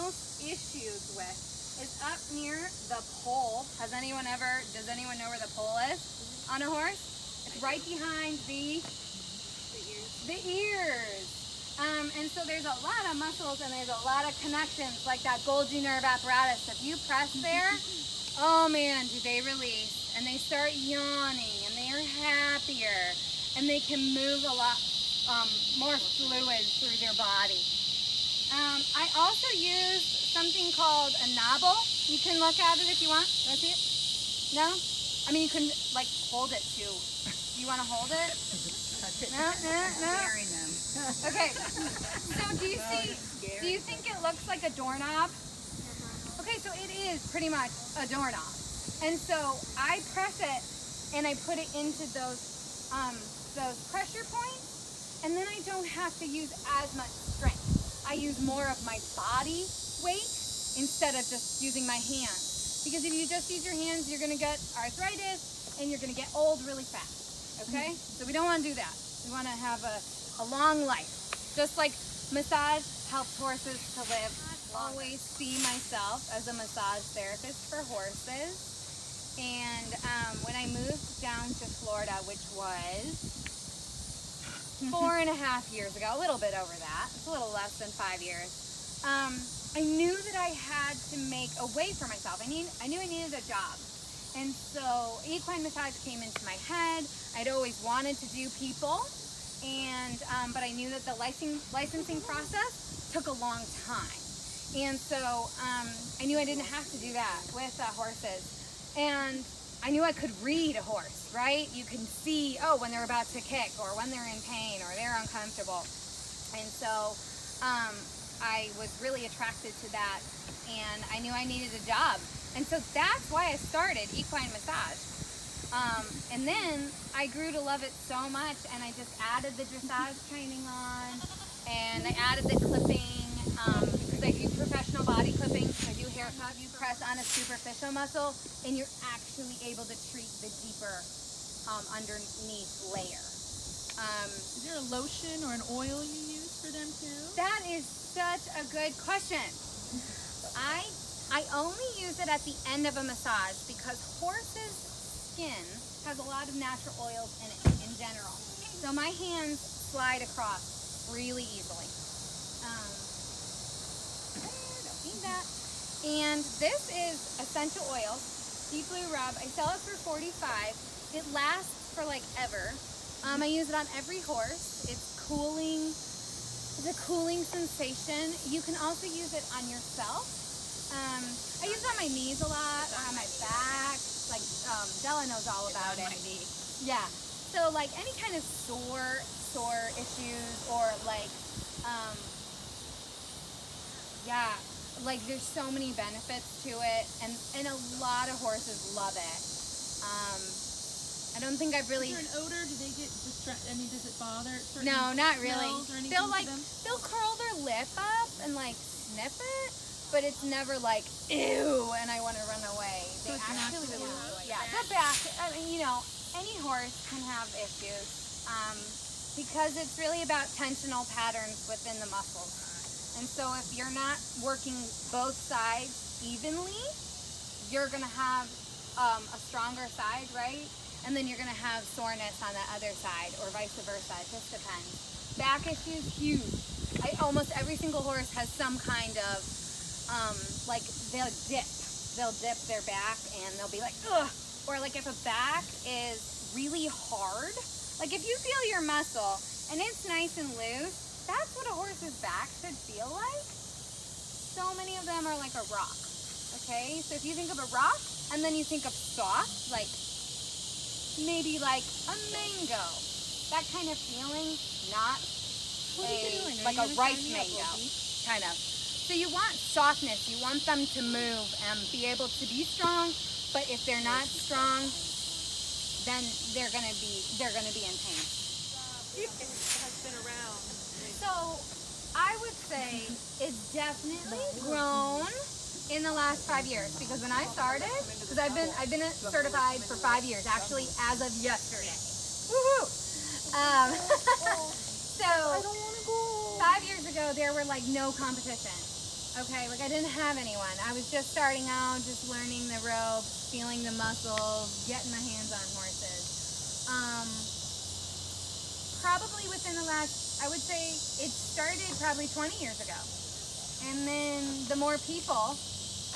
most issues with is up near the pole. Does anyone know where the pole is on a horse? It's right behind the ears. And so there's a lot of muscles and there's a lot of connections, like that Golgi nerve apparatus. If you press there, oh man, do they release, and they start yawning, and they are happier, and they can move a lot more fluid through their body. I also use something called a knobble. You can look at it if you want. Want to see it? No? I mean, you can like hold it too. Do you want to hold it? No. Okay. So do you think it looks like a doorknob? Okay, so it is pretty much a doorknob. And so I press it and I put it into those pressure points, and then I don't have to use as much strength. I use more of my body weight instead of just using my hands. Because if you just use your hands, you're gonna get arthritis and you're gonna get old really fast, okay? So we don't wanna do that. We wanna have a long life. Just like massage helps horses to live. I always see myself as a massage therapist for horses. And when I moved down to Florida, which was 4.5 years ago, a little bit over that, it's a little less than 5 years, I knew that I had to make a way for myself. I knew I needed a job. And so equine massage came into my head. I'd always wanted to do people, and but I knew that the licensing process took a long time. And so I knew I didn't have to do that with horses. And I knew I could read a horse, right? You can see, oh, when they're about to kick, or when they're in pain, or they're uncomfortable. And so I was really attracted to that, and I knew I needed a job. And so that's why I started equine massage. And then I grew to love it so much, and I just added the dressage training on, and I added the clipping, because I do professional body clipping, I do haircut. You press on a superficial muscle, and you're actually able to treat the deeper underneath layer. Is there a lotion or an oil you use for them too? That is such a good question. I only use it at the end of a massage because horses' skin has a lot of natural oils in it in general. So my hands slide across really easily. Don't need that. And this is essential oils, deep blue rub. I sell it for $45. It lasts for like ever. I use it on every horse. It's cooling. It's a cooling sensation. You can also use it on yourself. I use it on my knees a lot, or on my back. Like Della knows all about it. On my knee. Yeah. So like any kind of sore issues, or like yeah, like there's so many benefits to it, and a lot of horses love it. I don't think I've really. Is there an odor? Do they get distracted? I mean, does it bother? No, not really. They'll curl their lip up and like sniff it, but it's never like ew and I want to run away. So They it's actually natural. really enjoy it. Yeah, the back. I mean, you know, any horse can have issues because it's really about tensional patterns within the muscles. And so if you're not working both sides evenly, you're gonna have a stronger side, right? And then you're gonna have soreness on the other side, or vice versa. It just depends. Back issues, huge. Almost every single horse has some kind of, like they'll dip their back and they'll be like, ugh. Or like if a back is really hard, like if you feel your muscle and it's nice and loose, that's what a horse's back should feel like. So many of them are like a rock, okay? So if you think of a rock and then you think of soft, like maybe like a mango, that kind of feeling, not like a ripe mango, kind of. So you want softness, you want them to move and be able to be strong, but if they're not strong, then they're gonna be in pain. Has been around. So I would say it's definitely grown in the last 5 years, because when I started, because I've been certified for 5 years, actually as of yesterday. Woohoo! So 5 years ago there were like no competition. Okay, like I didn't have anyone. I was just starting out, just learning the ropes, feeling the muscles, getting my hands on horses. Probably within the last, I would say it started probably 20 years ago. And then the more people,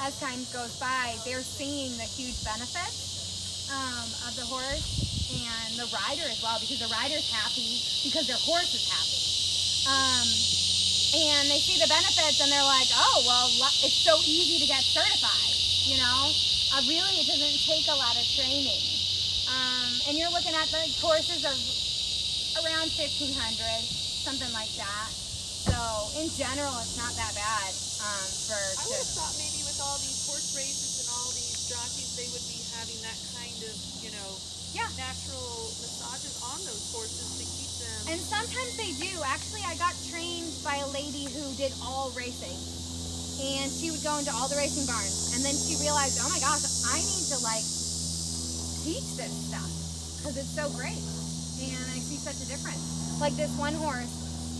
as time goes by, they're seeing the huge benefits of the horse and the rider as well, because the rider's happy because their horse is happy. And they see the benefits and they're like, oh, well, it's so easy to get certified, you know? Really, it doesn't take a lot of training. And you're looking at the courses of around 1,500, something like that. So in general, it's not that bad I would have thought maybe with all these horse races and all these jockeys, they would be having that kind of, natural massages on those horses to keep them. And sometimes they do. Actually, I got trained by a lady who did all racing. And she would go into all the racing barns. And then she realized, oh my gosh, I need to teach this stuff because it's so great. And I see such a difference. Like this one horse,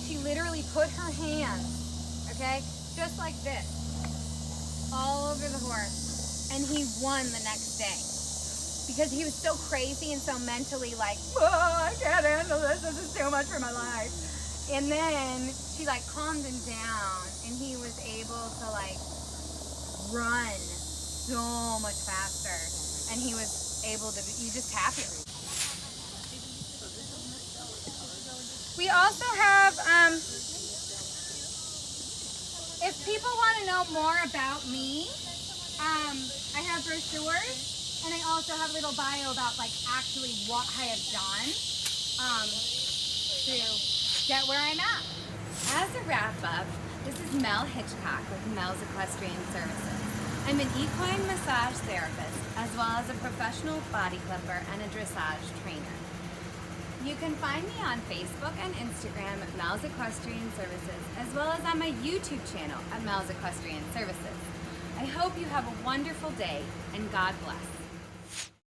she literally put her hands, okay, just like this, all over the horse, and he won the next day because he was so crazy and so mentally oh, I can't handle this is too much for my life. And then she calmed him down, and he was able to run so much faster, and he was able to be just happier. We also have, if people want to know more about me, I have brochures, and I also have a little bio about actually what I have done to get where I'm at. As a wrap-up, this is Mel Hitchcock with Mel's Equestrian Services. I'm an equine massage therapist, as well as a professional body clipper and a dressage trainer. You can find me on Facebook and Instagram at Mel's Equestrian Services, as well as on my YouTube channel at Mel's Equestrian Services. I hope you have a wonderful day, and God bless.